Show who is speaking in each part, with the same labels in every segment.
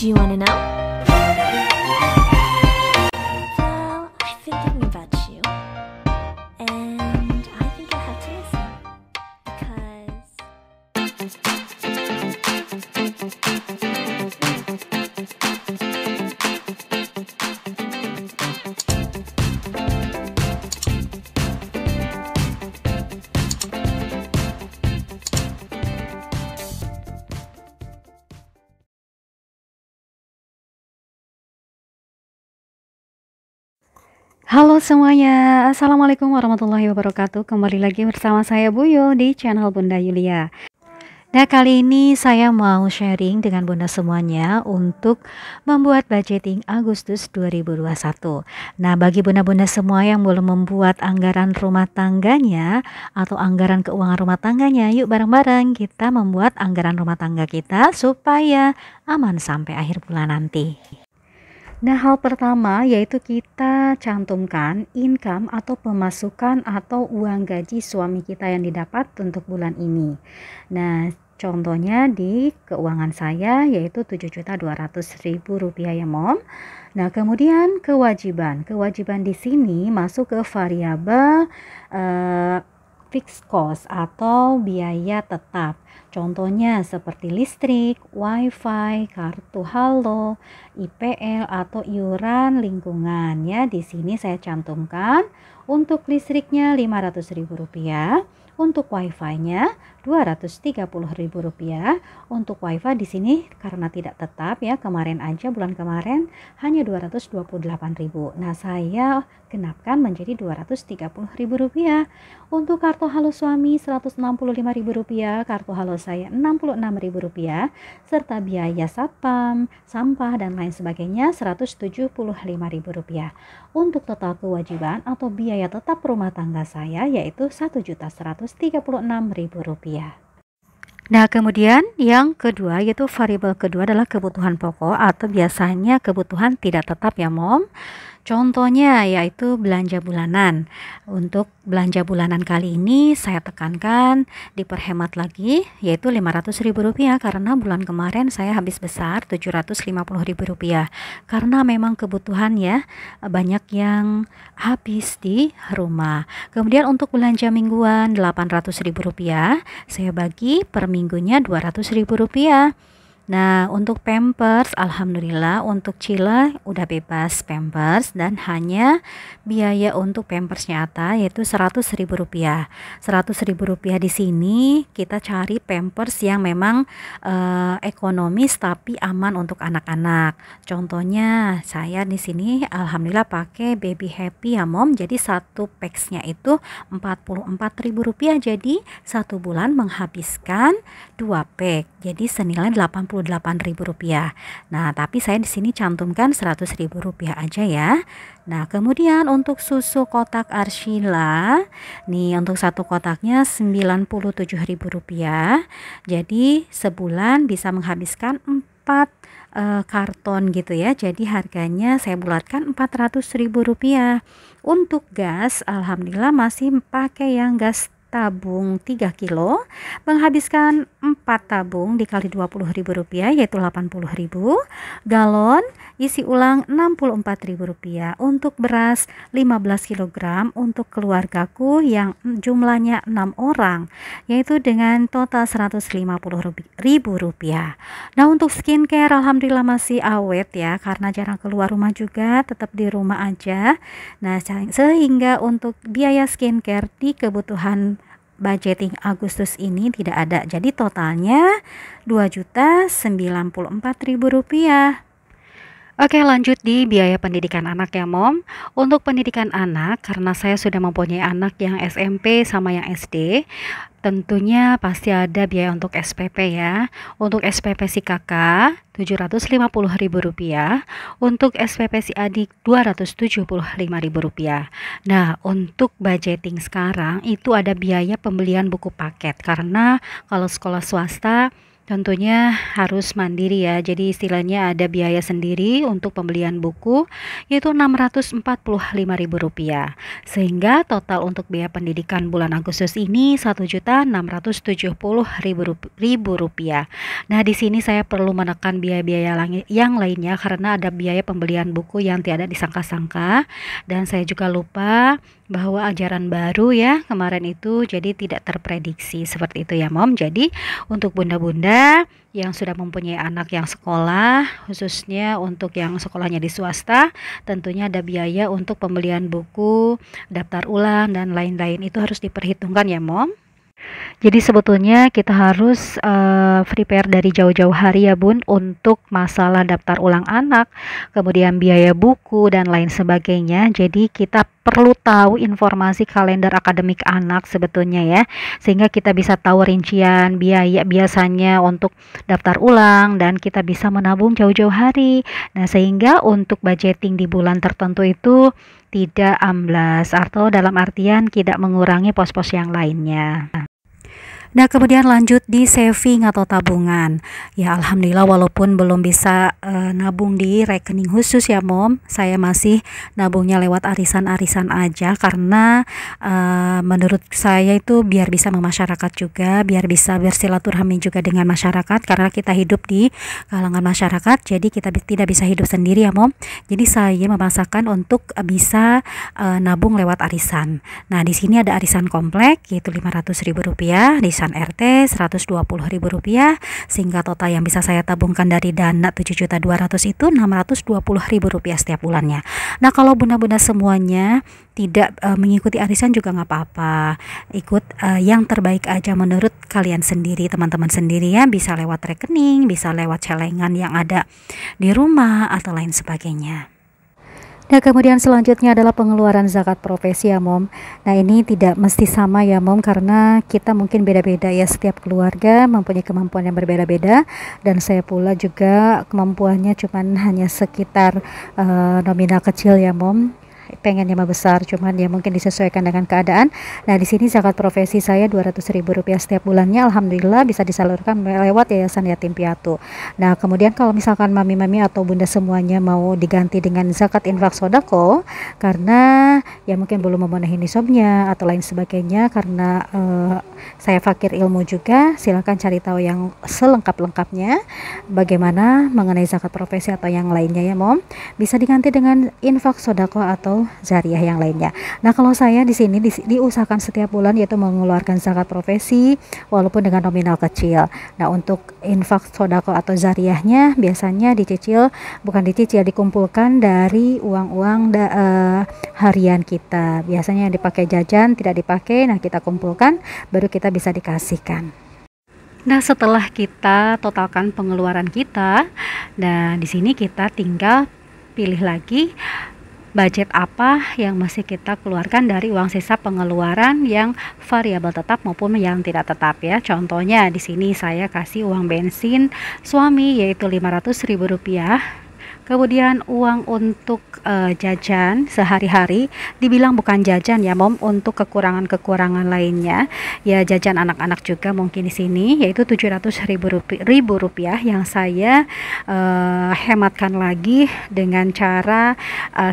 Speaker 1: Do you want to know? Well, I've been thinking about you, and I think I have to listen because.
Speaker 2: Halo semuanya, Assalamualaikum warahmatullahi wabarakatuh. Kembali lagi bersama saya Bu Yul di channel Bunda Yulia. Nah, kali ini saya mau sharing dengan Bunda semuanya untuk membuat budgeting Agustus 2021. Nah, bagi bunda-bunda semua yang belum membuat anggaran rumah tangganya atau anggaran keuangan rumah tangganya, yuk bareng-bareng kita membuat anggaran rumah tangga kita supaya aman sampai akhir bulan nanti. Nah, hal pertama yaitu kita cantumkan income atau pemasukan atau uang gaji suami kita yang didapat untuk bulan ini. Nah, contohnya di keuangan saya yaitu Rp7.200.000 ya Mom. Nah, kemudian kewajiban di sini masuk ke variabel fixed cost atau biaya tetap. Contohnya seperti listrik, wifi, kartu halo, IPL atau iuran lingkungan ya. Di sini saya cantumkan untuk listriknya Rp500.000, untuk wifi-nya Rp230.000. Untuk wifi di sini karena tidak tetap ya, kemarin aja bulan kemarin hanya Rp228.000. Nah, saya genapkan menjadi Rp230.000. Untuk kartu halo suami Rp165.000, kartu halo saya Rp66.000, serta biaya satpam, sampah dan lain sebagainya Rp175.000. Untuk total kewajiban atau biaya tetap rumah tangga saya yaitu Rp1.136.000. Nah, kemudian yang kedua yaitu variabel kedua adalah kebutuhan pokok atau biasanya kebutuhan tidak tetap ya Mom. Contohnya yaitu belanja bulanan. Untuk belanja bulanan kali ini saya tekankan diperhemat lagi yaitu Rp500.000 karena bulan kemarin saya habis besar Rp750.000 karena memang kebutuhan ya banyak yang habis di rumah. Kemudian untuk belanja mingguan Rp800.000 saya bagi per minggunya Rp200.000. Nah, untuk pampers alhamdulillah untuk Cila udah bebas pampers dan hanya biaya untuk pampersnya Ata yaitu Rp100.000. Rp100.000 di sini kita cari pampers yang memang ekonomis tapi aman untuk anak-anak. Contohnya saya di sini alhamdulillah pakai Baby Happy ya Mom. Jadi satu packsnya itu Rp44.000. Jadi satu bulan menghabiskan 2 pack. Jadi senilai Rp88.000. Nah, tapi saya di sini cantumkan Rp100.000 aja ya. Nah, kemudian untuk susu kotak Arshila, nih untuk satu kotaknya Rp97.000. Jadi sebulan bisa menghabiskan 4 karton gitu ya. Jadi harganya saya bulatkan Rp400.000. Untuk gas alhamdulillah masih pakai yang gas tabung 3 kilo, menghabiskan 4 tabung dikali Rp20.000 yaitu Rp80.000. Galon isi ulang Rp64.000. Untuk beras 15 kg untuk keluargaku yang jumlahnya 6 orang yaitu dengan total Rp150.000. Nah, untuk skincare alhamdulillah masih awet ya karena jarang keluar rumah juga, tetap di rumah aja. Nah, sehingga untuk biaya skincare di kebutuhan budgeting Agustus ini tidak ada. Jadi totalnya Rp2.094.000. Oke, lanjut di biaya pendidikan anak ya Mom. Untuk pendidikan anak karena saya sudah mempunyai anak yang SMP sama yang SD, tentunya pasti ada biaya untuk SPP ya. Untuk SPP si kakak Rp750.000, untuk SPP si adik Rp275.000. Nah, untuk budgeting sekarang itu ada biaya pembelian buku paket karena kalau sekolah swasta Tentunya harus mandiri ya, jadi istilahnya ada biaya sendiri untuk pembelian buku yaitu Rp645.000, sehingga total untuk biaya pendidikan bulan Agustus ini Rp1.670.000. Nah, di sini saya perlu menekan biaya-biaya yang lainnya karena ada biaya pembelian buku yang tidak disangka-sangka, dan saya juga lupa bahwa ajaran baru ya kemarin itu jadi tidak terprediksi seperti itu ya Mom. Jadi untuk bunda-bunda yang sudah mempunyai anak yang sekolah, khususnya untuk yang sekolahnya di swasta, tentunya ada biaya untuk pembelian buku, daftar ulang dan lain-lain, itu harus diperhitungkan ya Mom. Jadi sebetulnya kita harus prepare dari jauh-jauh hari ya Bun untuk masalah daftar ulang anak, kemudian biaya buku dan lain sebagainya. Jadi kita perlu tahu informasi kalender akademik anak sebetulnya ya, sehingga kita bisa tahu rincian biaya biasanya untuk daftar ulang dan kita bisa menabung jauh-jauh hari. Nah, sehingga untuk budgeting di bulan tertentu itu tidak amblas atau dalam artian tidak mengurangi pos-pos yang lainnya. Nah, kemudian lanjut di saving atau tabungan. Ya, alhamdulillah walaupun belum bisa nabung di rekening khusus ya Mom, saya masih nabungnya lewat arisan-arisan aja karena menurut saya itu biar bisa memasyarakat juga, biar bisa bersilaturahmi juga dengan masyarakat, karena kita hidup di kalangan masyarakat, jadi kita tidak bisa hidup sendiri ya Mom. Jadi saya memaksakan untuk bisa nabung lewat arisan. Nah, di sini ada arisan komplek yaitu Rp500.000, arisan RT Rp120.000, sehingga total yang bisa saya tabungkan dari dana 7.200.000 itu Rp620.000 setiap bulannya. Nah, kalau bunda-bunda semuanya tidak mengikuti arisan juga nggak apa-apa, ikut yang terbaik aja menurut kalian sendiri, teman-teman sendiri ya, bisa lewat rekening, bisa lewat celengan yang ada di rumah atau lain sebagainya. Nah, kemudian selanjutnya adalah pengeluaran zakat profesi ya Mom. Nah, ini tidak mesti sama ya Mom, karena kita mungkin beda-beda ya, setiap keluarga mempunyai kemampuan yang berbeda-beda, dan saya pula juga kemampuannya cuman hanya sekitar nominal kecil ya Mom. Pengennya mah besar, cuman ya mungkin disesuaikan dengan keadaan. Nah, di sini zakat profesi saya Rp200.000 setiap bulannya, alhamdulillah bisa disalurkan lewat Yayasan Yatim Piatu. Nah, kemudian kalau misalkan mami-mami atau bunda semuanya mau diganti dengan zakat infak sodako karena ya mungkin belum memenuhi nisabnya atau lain sebagainya, karena saya fakir ilmu juga, silakan cari tahu yang selengkap-lengkapnya bagaimana mengenai zakat profesi atau yang lainnya ya Mom. Bisa diganti dengan infak sodako atau zariah yang lainnya. Nah, kalau saya di sini diusahakan setiap bulan yaitu mengeluarkan zakat profesi walaupun dengan nominal kecil. Nah, untuk infak sodako atau zariahnya biasanya bukan dicicil, dikumpulkan dari uang-uang harian kita. Biasanya yang dipakai jajan tidak dipakai, nah kita kumpulkan baru kita bisa dikasihkan. Nah, setelah kita totalkan pengeluaran kita, nah di sini kita tinggal pilih lagi budget apa yang masih kita keluarkan dari uang sisa pengeluaran yang variabel tetap maupun yang tidak tetap ya. Contohnya di sini saya kasih uang bensin suami yaitu Rp500.000. Kemudian uang untuk jajan sehari-hari, dibilang bukan jajan ya Mom, untuk kekurangan-kekurangan lainnya ya, jajan anak-anak juga mungkin di sini yaitu Rp700.000 yang saya hematkan lagi dengan cara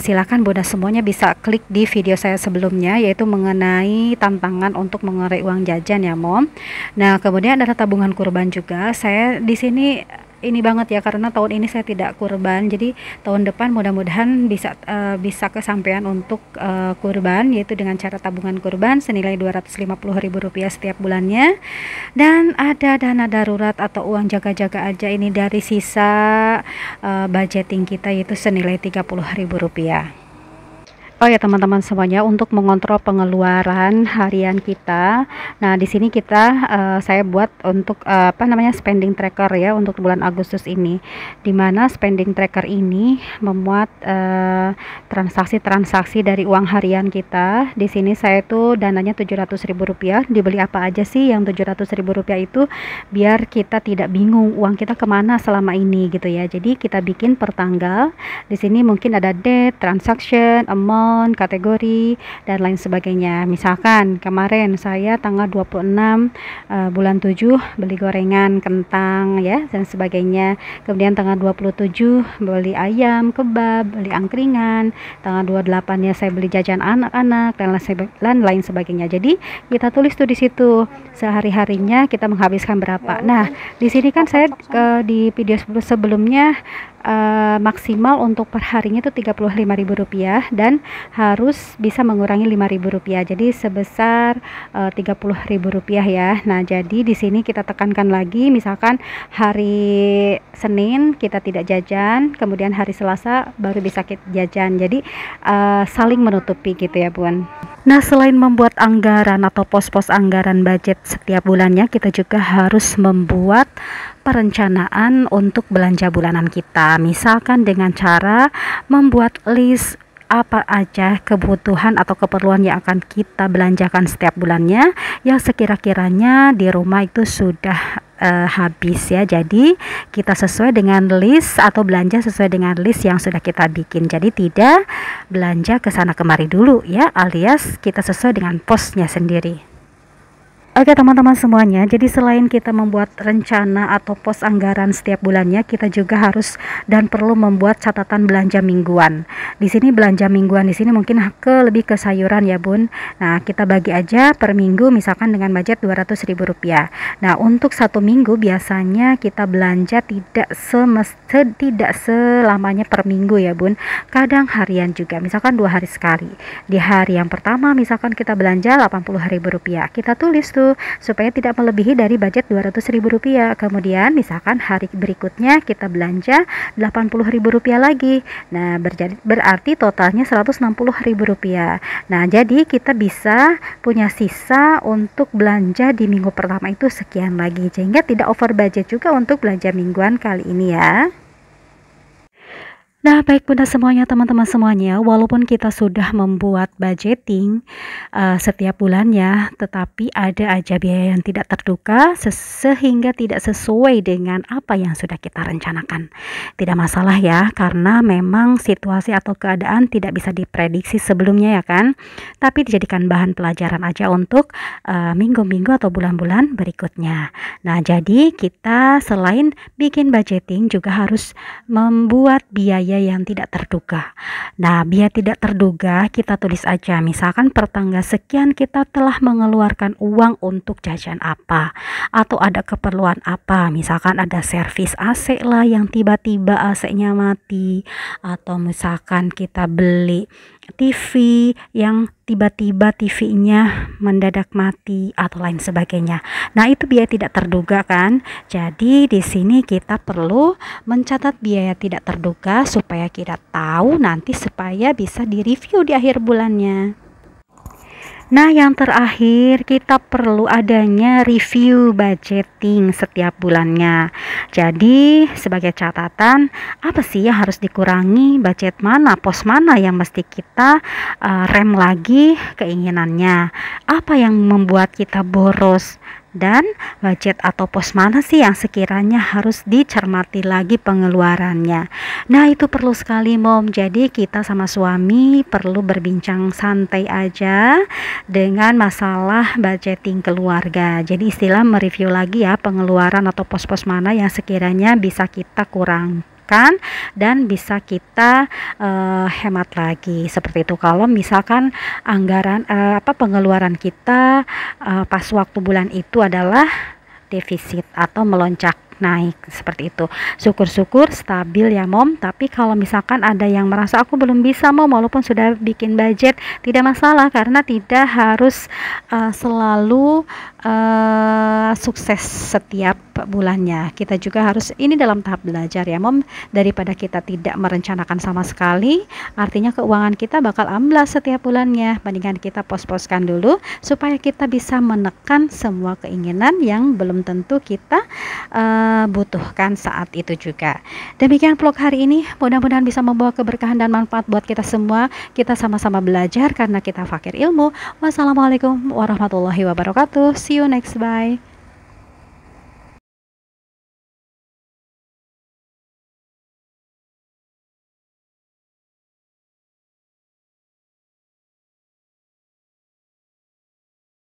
Speaker 2: silakan bunda semuanya bisa klik di video saya sebelumnya yaitu mengenai tantangan untuk mengurai uang jajan ya Mom. Nah, kemudian ada tabungan kurban juga. Saya di sini ini banget ya karena tahun ini saya tidak kurban, jadi tahun depan mudah-mudahan bisa kesampaian untuk kurban, yaitu dengan cara tabungan kurban senilai Rp250.000 setiap bulannya, dan ada dana darurat atau uang jaga-jaga aja ini dari sisa budgeting kita yaitu senilai Rp30.000. Oh ya teman-teman semuanya, untuk mengontrol pengeluaran harian kita, nah di sini saya buat untuk spending tracker ya untuk bulan Agustus ini, dimana spending tracker ini memuat transaksi-transaksi dari uang harian kita. Di sini saya tuh dananya Rp700.000, dibeli apa aja sih yang Rp700.000 itu, biar kita tidak bingung uang kita kemana selama ini gitu ya. Jadi kita bikin per tanggal. Di sini mungkin ada date, transaction, amount, amount, kategori, dan lain sebagainya. Misalkan kemarin saya tanggal 26 bulan 7 beli gorengan, kentang ya dan sebagainya. Kemudian tanggal 27 beli ayam, kebab, beli angkringan. Tanggal 28 ya saya beli jajan anak-anak dan lain sebagainya. Jadi kita tulis tuh di situ sehari-harinya kita menghabiskan berapa. Nah, di sini kan saya di video sebelumnya maksimal untuk per harinya itu Rp35.000 dan harus bisa mengurangi Rp5.000. Jadi sebesar Rp30.000 ya. Nah, jadi di sini kita tekankan lagi, misalkan hari Senin kita tidak jajan, kemudian hari Selasa baru bisa kita jajan. Jadi saling menutupi gitu ya, Bun. Nah, selain membuat anggaran atau pos-pos anggaran budget setiap bulannya, kita juga harus membuat perencanaan untuk belanja bulanan kita. Misalkan dengan cara membuat list apa aja kebutuhan atau keperluan yang akan kita belanjakan setiap bulannya yang sekira-kiranya di rumah itu sudah habis ya. Jadi kita sesuai dengan list atau belanja sesuai dengan list yang sudah kita bikin. Jadi tidak belanja ke sana kemari dulu ya, alias kita sesuai dengan posnya sendiri. Oke teman-teman semuanya, jadi selain kita membuat rencana atau pos anggaran setiap bulannya, kita juga harus dan perlu membuat catatan belanja mingguan. Di sini belanja mingguan di sini mungkin lebih ke sayuran ya, Bun. Nah, kita bagi aja per minggu misalkan dengan budget Rp200.000. Nah, untuk satu minggu biasanya kita belanja tidak selamanya per minggu ya, Bun. Kadang harian juga, misalkan 2 hari sekali. Di hari yang pertama misalkan kita belanja Rp80.000. Kita tulis tuh supaya tidak melebihi dari budget Rp200.000. Kemudian misalkan hari berikutnya kita belanja Rp80.000 lagi. Nah, berarti totalnya Rp160.000. Nah, jadi kita bisa punya sisa untuk belanja di minggu pertama itu sekian lagi, sehingga tidak over budget juga untuk belanja mingguan kali ini ya. Nah, baik Bunda semuanya, teman-teman semuanya, walaupun kita sudah membuat budgeting setiap bulannya, tetapi ada aja biaya yang tidak terduga sehingga tidak sesuai dengan apa yang sudah kita rencanakan. Tidak masalah ya, karena memang situasi atau keadaan tidak bisa diprediksi sebelumnya ya kan. Tapi dijadikan bahan pelajaran aja untuk minggu-minggu atau bulan-bulan berikutnya. Nah, jadi kita selain bikin budgeting juga harus membuat biaya yang tidak terduga. Nah, biaya tidak terduga kita tulis aja, misalkan per tanggal sekian kita telah mengeluarkan uang untuk jajan apa, atau ada keperluan apa, misalkan ada servis AC lah yang tiba-tiba AC-nya mati, atau misalkan kita beli TV yang tiba-tiba TV-nya mendadak mati atau lain sebagainya. Nah, itu biaya tidak terduga kan. Jadi di sini kita perlu mencatat biaya tidak terduga supaya kita tahu nanti supaya bisa direview di akhir bulannya. Nah, yang terakhir kita perlu adanya review budgeting setiap bulannya. Jadi sebagai catatan, apa sih yang harus dikurangi, budget mana, pos mana yang mesti kita rem lagi keinginannya, apa yang membuat kita boros, dan budget atau pos mana sih yang sekiranya harus dicermati lagi pengeluarannya. Nah, itu perlu sekali Mom. Jadi kita sama suami perlu berbincang santai aja dengan masalah budgeting keluarga. Jadi istilah mereview lagi ya pengeluaran atau pos-pos mana yang sekiranya bisa kita kurangkan dan bisa kita hemat lagi, seperti itu. Kalau misalkan anggaran pengeluaran kita pas waktu bulan itu adalah defisit atau melonjak naik seperti itu, syukur-syukur stabil ya Mom. Tapi kalau misalkan ada yang merasa aku belum bisa Mom walaupun sudah bikin budget, tidak masalah karena tidak harus selalu sukses setiap bulannya. Kita juga harus ini dalam tahap belajar ya Mom, daripada kita tidak merencanakan sama sekali, artinya keuangan kita bakal amblas setiap bulannya. Mendingan kita pos-poskan dulu supaya kita bisa menekan semua keinginan yang belum tentu kita butuhkan saat itu juga. Demikian vlog hari ini, mudah-mudahan bisa membawa keberkahan dan manfaat buat kita semua. Kita sama-sama belajar karena kita fakir ilmu. Wassalamualaikum warahmatullahi wabarakatuh. See you next, bye.